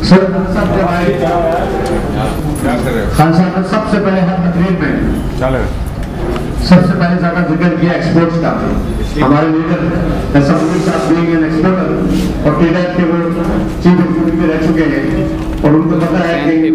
Sir Khan साहब ने सबसे पहले हर तकरीर में सबसे पहले ज्यादा जिक्र किया एक्सपोर्ट्स का। हमारे लीडर साहब बीइंग एन एक्सपोर्टर और टीडीएफ के वो चीफ एग्जीक्यूटिव रह चुके हैं और उनको पता है कि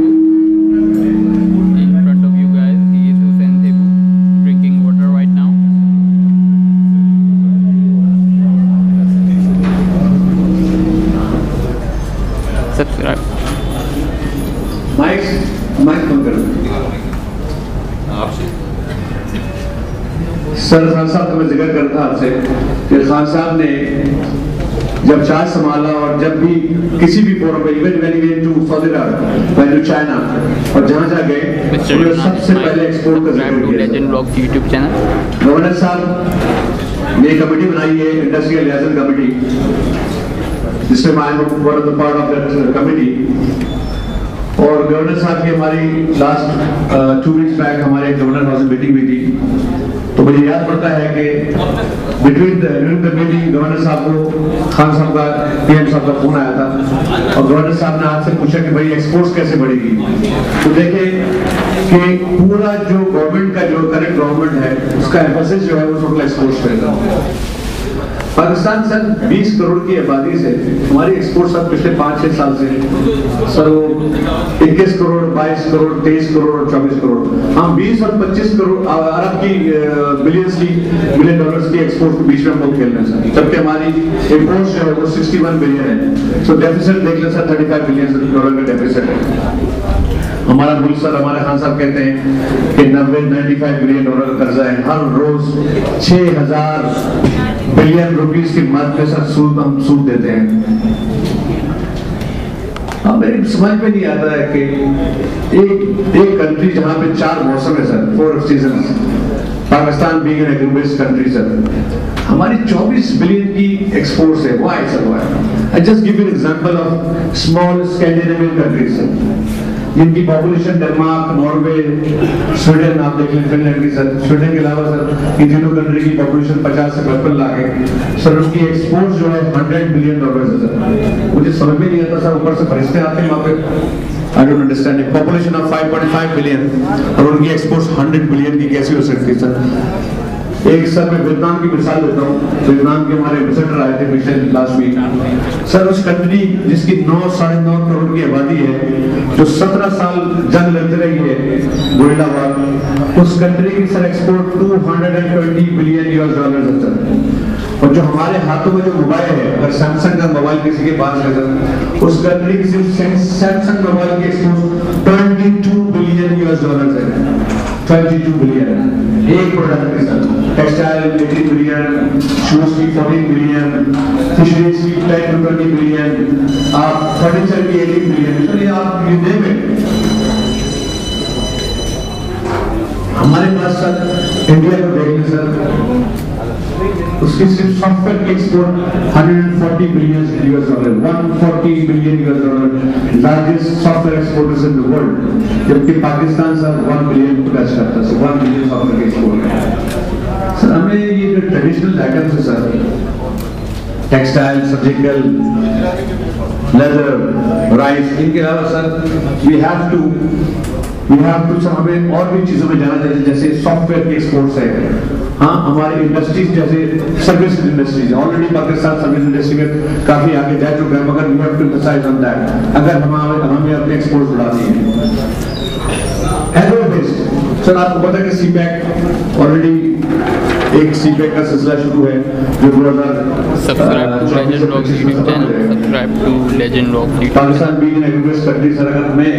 सर खान साहब का मैं जिक्र करता आपसे कि खान साहब ने जब चार्ज संभाला और जब भी किसी भी फोरम पे even when he went to Saudi Arabia, went to China और जहां गए उन्होंने सबसे पहले एक्सपोर्ट का जिक्र किया। Legend blog YouTube channel governor साहब ने कमेटी बनाई है, इंडस्ट्रियल लियाजन कमेटी, जिसमें मैं one of the part of that committee. और गवर्नर साहब की हमारी लास्ट 2 वीक्स बैक हमारे गवर्नर हाउस में मीटिंग हुई थी, तो मुझे याद पड़ता है कि ड्यूरिंग द मीटिंग गवर्नर साहब को खान साहब का पीएम साहब का फोन आया था और गवर्नर साहब ने आपसे पूछा कि भाई एक्सपोर्ट्स कैसे बढ़ेगी। तो देखें कि पूरा जो गवर्नमेंट का जो करंट गवर्नमेंट है उसका एम्फेसिस जो है वो टोटल एक्सपोर्ट्स पे है। पाकिस्तान सर 20 करोड़ की आबादी से हमारी एक्सपोर्ट सर पिछले 5-6 साल से सर वो 21 करोड़ 22 करोड़ 23 करोड़ और 24 करोड़ हम 20 और 25 करोड़ अरब की बिलियन डॉलर्स की एक्सपोर्ट के बीच में हम लोग खेल रहे हैं सर, जबकि हमारी इम्पोर्ट जो है वो 61 बिलियन है। सो डेफिसिट देख लें सर 35 बिलियन डॉलर का डेफिसिट है हमारा मुल्क सर। हमारे खान साहब कहते हैं कि 95 बिलियन डॉलर का कर्जा है, हर रोज 6000 बिलियन रुपीस की मद पे सर हम सूद देते हैं। अब मेरी समझ में नहीं आता है कि एक कंट्री जहां पे 4 मौसम है sir, 4 seasons, Pakistan being an agri based country sir, हमारी 24 बिलियन की एक्सपोर्ट्स है। Why sir why? I just give you an example of small Scandinavian countries sir, जिनकी पॉपुलेशन डेनमार्क, नॉर्वे, स्वीडन आप देख लें, फिनलैंड की सर, स्वीडन के अलावा सर इन तीनों कंट्री की पॉपुलेशन 50 से 55 लाख है सर। उनकी एक्सपोर्ट जो है 100 बिलियन डॉलर है सर। मुझे समझ में नहीं आता सर, ऊपर से फरिश्ते आते हैं वहाँ पे। I don't understand, population of 5.5 billion और उनकी एक्सपोर्ट 100 बिलियन की कैसी हो सकती है सर? एक सर मैं वियतनाम की मिसाल देता हूँ। वियतनाम के हमारे एम्बेसडर आए थे पिछले लास्ट वीक सर। उस कंट्री जिसकी 9-9.5 करोड़ की आबादी है, जो 17 साल जंग लड़ती रही है गोरिल्ला वार, उस कंट्री की sir export 220 billion US dollar है सर। और जो हमारे हाथों में जो मोबाइल है, अगर सैमसंग का मोबाइल किसी के पास है सर, उस कंट्री की सिर्फ सैमसंग मोबाइल की एक्सपोर्ट 22 बिलियन US डॉलर है। 22 बिलियन एक प्रोडक्ट की सर। टेक्सटाइल 18 बिलियन, शूज की 14 बिलियन, फिशरीज की 10 to 20 बिलियन, आप फर्नीचर की 18 बिलियन, चलिए आप ये नेम इट। हमारे पास सर इंडिया को देख लें सर, उसकी सिर्फ सॉफ्टवेयर की export 140 billion US dollar, 140 billion US dollar, largest software exporters in the world. जबकि पाकिस्तान सर 1 बिलियन को टच करता है, 1 बिलियन सॉफ्टवेयर की एक्सपोर्ट है सर। हमें ये जो ट्रेडिशनल आइटम्स है sir, textile, surgical, leather, rice, इनके अलावा sir we have to sir हमें और भी चीजों में जाना चाहिए, जैसे सॉफ्टवेयर की एक्सपोर्ट्स है। हाँ, हमारी इंडस्ट्रीज जैसे service industries, already Pakistan service industry में काफी आगे जा चुका है, मगर we have to emphasise on that अगर हमें अपने एक्सपोर्ट्स बढ़ानी है। एग्रो बेस्ड सर, आपको पता है कि सीपैक ऑलरेडी एक सीपैक का सिलसिला शुरू है जो 2024 Pakistan being an agri based country sir, अगर हमें